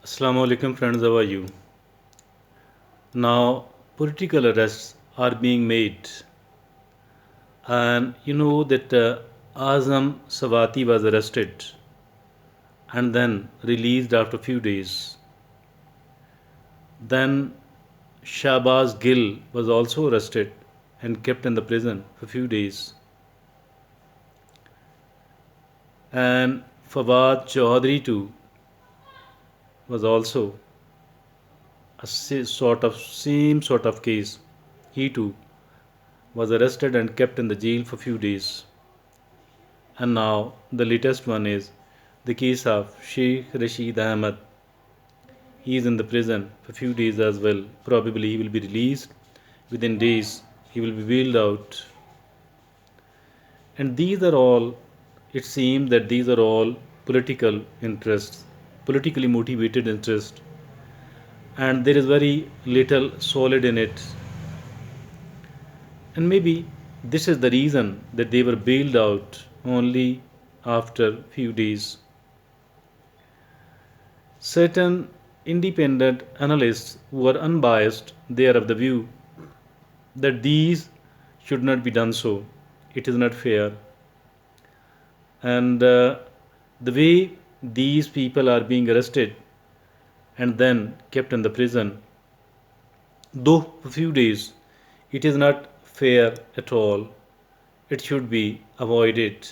Assalamu alaikum friends, how are you? Now, political arrests are being made, and you know that Azam Sawati was arrested and then released after a few days. Then Shahbaz Gill was also arrested and kept in the prison for a few days. And Fawad Chaudhry too was also a same sort of case. He too was arrested and kept in the jail for a few days. And now the latest one is the case of Sheikh Rashid Ahmed. He is in the prison for a few days as well. Probably he will be released within days. He will be bailed out. And these are all, it seems that these are all political interests, politically motivated interests. And there is very little solid in it. And maybe this is the reason that they were bailed out only after few days. Certain independent analysts who are unbiased, they are of the view that these should not be done so. It is not fair. And the way these people are being arrested and then kept in the prison, though for few days, it is not fair at all. It should be avoided,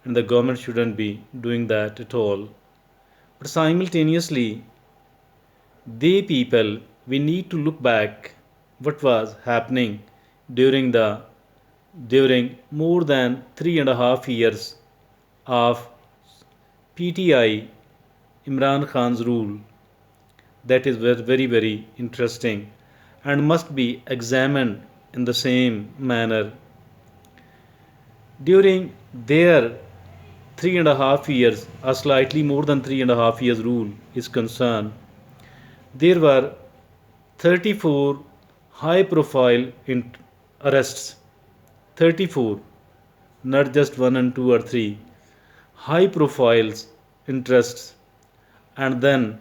and the government shouldn't be doing that at all. But simultaneously, they people, we need to look back what was happening during the during more than 3.5 years of PTI Imran Khan's rule. That is very interesting and must be examined in the same manner. During their 3.5 years, or slightly more than 3.5 years rule is concerned, there were 34 high profile arrests. 34, not just one and two or three, high profiles interests. And then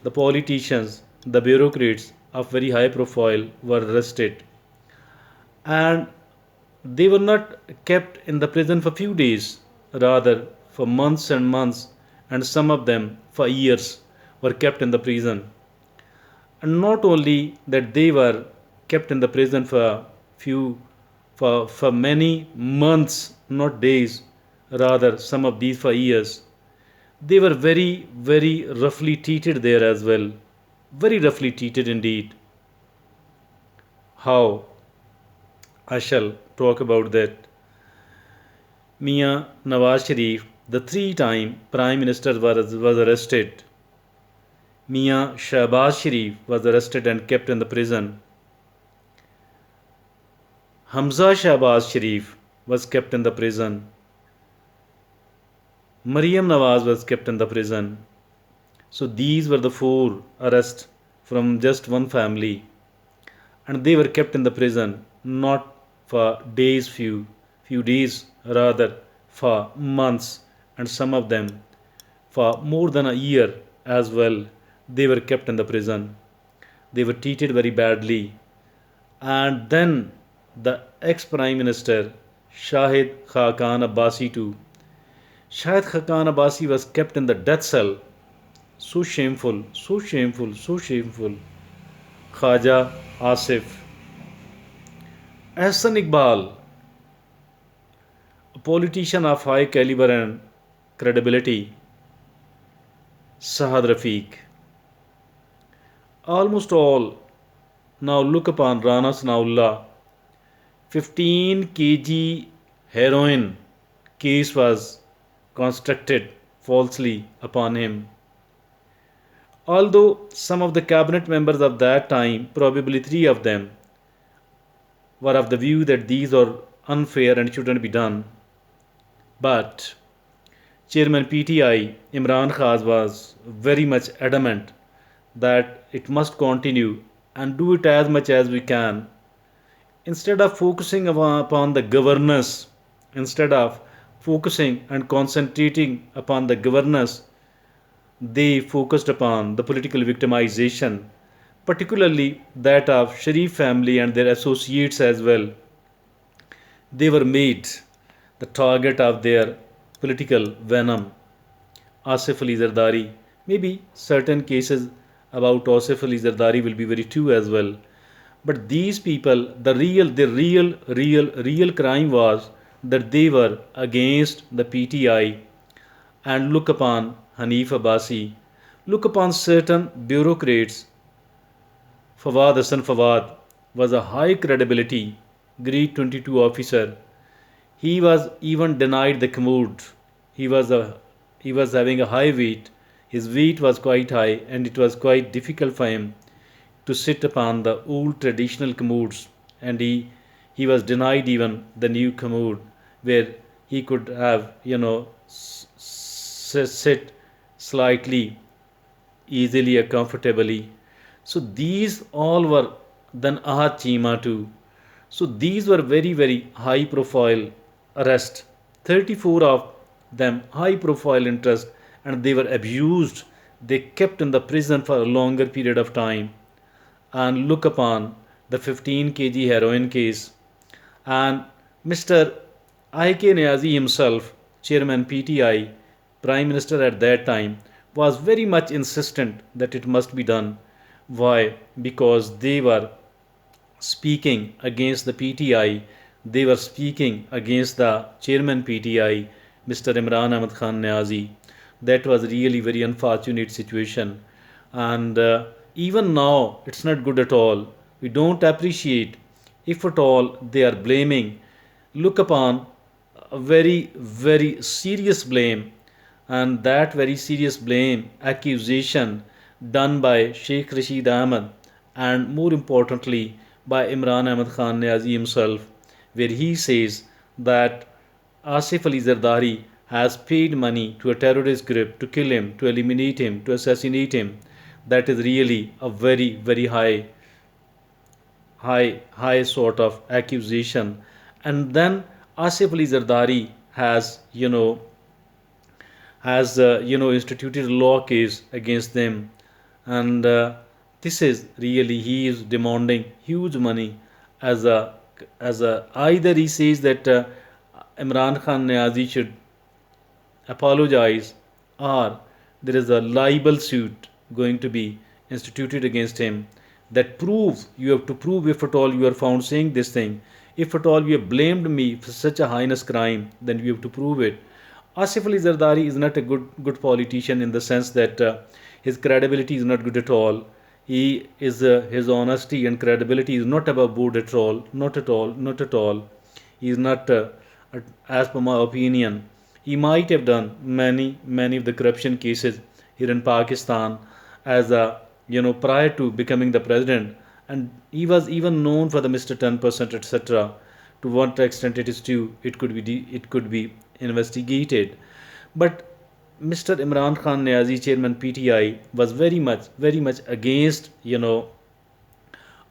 the politicians, the bureaucrats of very high profile were arrested, and they were not kept in the prison for few days, rather for months and months, and some of them for years were kept in the prison. And not only that, they were kept in the prison for few for many months, not days, rather some of these for years. They were very roughly treated there as well, very roughly treated indeed. How? I shall talk about that. Mia Nawaz Sharif, the three-time Prime Minister, was arrested. Mia Shahbaz Sharif was arrested and kept in the prison. Hamza Shahbaz Sharif was kept in the prison. Maryam Nawaz was kept in the prison. So these were the four arrests from just one family, and they were kept in the prison not for days, few days, rather for months, and some of them for more than a year as well. They were kept in the prison. They were treated very badly. And then the ex-Prime Minister Shahid Khaqan Abbasi too. Shahid Khaqan Abbasi was kept in the death cell. So shameful, so shameful, so shameful. Khaja Asif. Ahsan Iqbal, a politician of high caliber and credibility. Sahad Rafiq. Almost all now look upon Rana Sanaullah. 15 kg heroin case was constructed falsely upon him. Although some of the cabinet members of that time, probably three of them, were of the view that these are unfair and shouldn't be done, but Chairman PTI Imran Khan was very much adamant that it must continue and do it as much as we can. Instead of focusing upon the governance, instead of focusing and concentrating upon the governance They focused upon the political victimization, particularly that of Sharif family and their associates as well. They were made the target of their political venom. Asif Ali Zardari, maybe certain cases about Asif Ali Zardari will be very true as well. But these people, the real crime was that they were against the PTI and look upon Hanif Abbasi, look upon certain bureaucrats. Fawad Hassan Fawad was a high credibility Grade 22 officer. He was even denied the commute. He was a he was having a high weight. His weight was quite high, and it was quite difficult for him to sit upon the old traditional commodes, and he was denied even the new commode where he could have sit slightly easily or comfortably. So these all were then Ahad Chima too. So these were very high profile arrest. 34 of them high profile interest, and they were abused. They kept in the prison for a longer period of time. And look upon the 15 kg heroin case. And Mr. I.K. Niazi himself, Chairman PTI, Prime Minister at that time, was very much insistent that it must be done. Why? Because they were speaking against the PTI, they were speaking against the Chairman PTI, Mr. Imran Ahmad Khan Niazi. That was really very unfortunate situation. And even now, it's not good at all. We don't appreciate, if at all they are blaming, look upon a very serious blame, and that very serious blame accusation done by Sheikh Rashid Ahmad, and more importantly by Imran Ahmad Khan Niazi himself, where he says that Asif Ali Zardari has paid money to a terrorist group to kill him, to eliminate him, to assassinate him. That is really a very high sort of accusation. And then Asif Ali Zardari has instituted a law case against them, and this is really he is demanding huge money as a either he says that Imran Khan Niazi should apologize, or there is a libel suit going to be instituted against him. That prove, you have to prove, if at all you are found saying this thing, if at all you have blamed me for such a heinous crime, then you have to prove it. Asif Ali Zardari is not a good politician in the sense that his credibility is not good at all. He is his honesty and credibility is not above board at all, not at all. He is not, as per my opinion, he might have done many of the corruption cases here in Pakistan as a prior to becoming the president, and he was even known for the Mr. 10% etc. To what extent it is true, it could be investigated. But Mr. Imran Khan Niazi, Chairman PTI, was very much against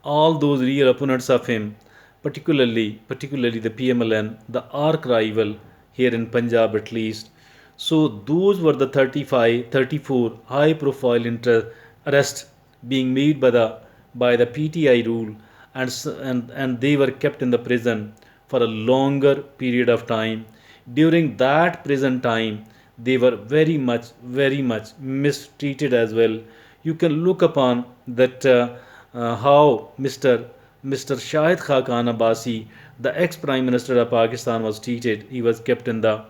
all those real opponents of him, particularly the PMLN, the arch rival here in Punjab at least. So those were the 35, 34 high profile arrests being made by the PTI rule, and they were kept in the prison for a longer period of time. During that prison time, they were very much mistreated as well. You can look upon that how Mr. Shahid Khan Abbasi, the ex-Prime Minister of Pakistan, was treated. He was kept in the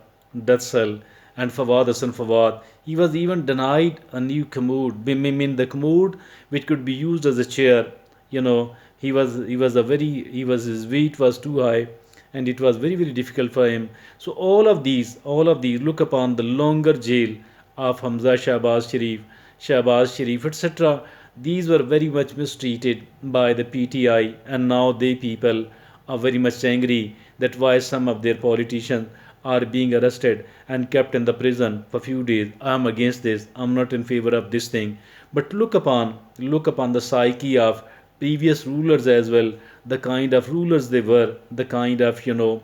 death cell. And Fawad Hassan Fawad, he was even denied a new commode. I mean the commode which could be used as a chair. He was his weight was too high, and it was very difficult for him. So all of these look upon the longer jail of Hamza Shahbaz Sharif, etc. These were very much mistreated by the PTI, and now they people are very much angry that why some of their politicians are being arrested and kept in the prison for few days. I am against this. I am not in favor of this thing. But look upon the psyche of previous rulers as well, the kind of rulers they were, the kind of venom,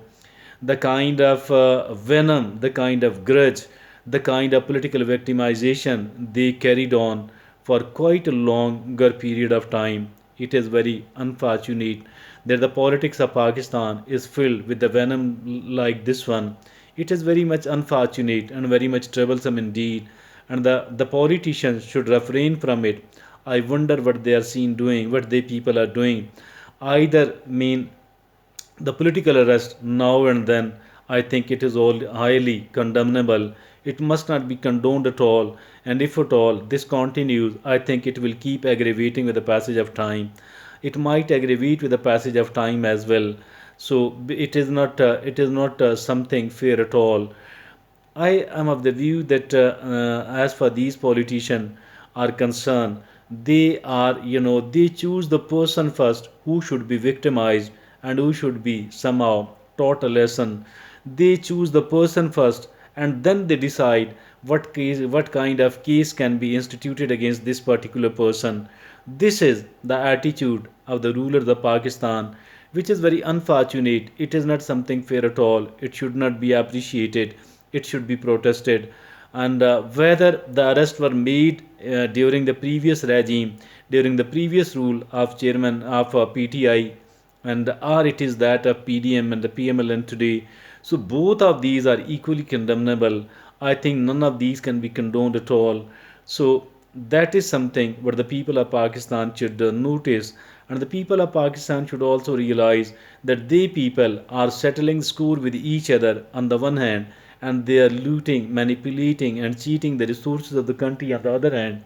the kind of grudge the kind of political victimization they carried on for quite a longer period of time. It is very unfortunate that the politics of Pakistan is filled with the venom like this one. It is very much unfortunate and very much troublesome indeed, and the politicians should refrain from it. I wonder what they are seen doing, what they people are doing. Either mean the political arrest now and then, I think it is all highly condemnable. It must not be condoned at all, and if at all this continues, I think it will keep aggravating with the passage of time. It might aggravate with the passage of time as well. So it is not something fair at all. I am of the view that as far these politicians are concerned, they choose the person first who should be victimized and who should be somehow taught a lesson. They choose the person first and then they decide what kind of case can be instituted against this particular person. This is the attitude of the rulers of Pakistan, which is very unfortunate. It is not something fair at all. It should not be appreciated. It should be protested. And whether the arrests were made during the previous regime, during the previous rule of chairman of PTI, and or it is that of PDM and the PMLN today. So both of these are equally condemnable. I think none of these can be condoned at all. So that is something what the people of Pakistan should notice, and the people of Pakistan should also realize that they people are settling score with each other on the one hand, and they are looting, manipulating, and cheating the resources of the country on the other hand.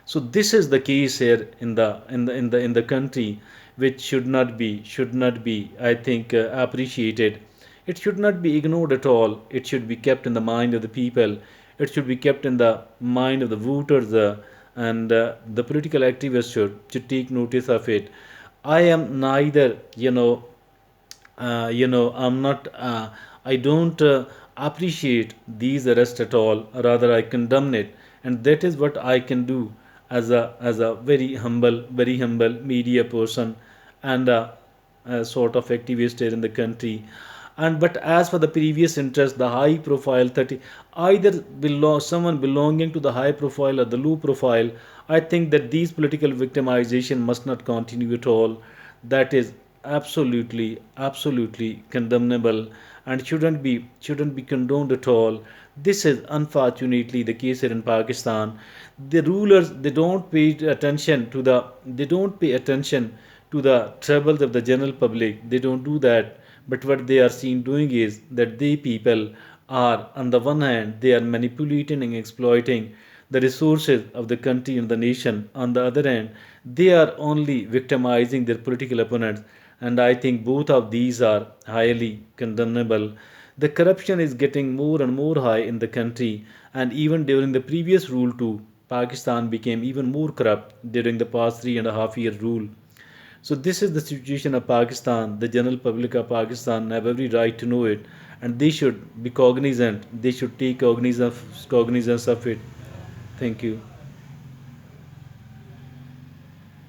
So this is the case here in the country, which should not be I think appreciated. It should not be ignored at all. It should be kept in the mind of the people. It should be kept in the mind of the voters, and the political activists should take notice of it. I am neither, I'm not, I don't appreciate these arrests at all. Rather, I condemn it, and that is what I can do as a very humble media person and a sort of activist here in the country. And but as for the previous interest, the high profile 30, either someone belonging to the high profile or the low profile, I think that these political victimization must not continue at all. That is absolutely condemnable and shouldn't be condoned at all. This is unfortunately the case here in Pakistan. The rulers, they don't pay attention to the troubles of the general public. They don't do that. But what they are seen doing is that they people are, on the one hand, they are manipulating and exploiting the resources of the country and the nation. On the other hand, they are only victimizing their political opponents. And I think both of these are highly condemnable. The corruption is getting more and more high in the country, and even during the previous rule too, Pakistan became even more corrupt during the past 3.5 year rule. So this is the situation of Pakistan. The general public of Pakistan have every right to know it, and they should be cognizant. They should take cognizance of it. Thank you.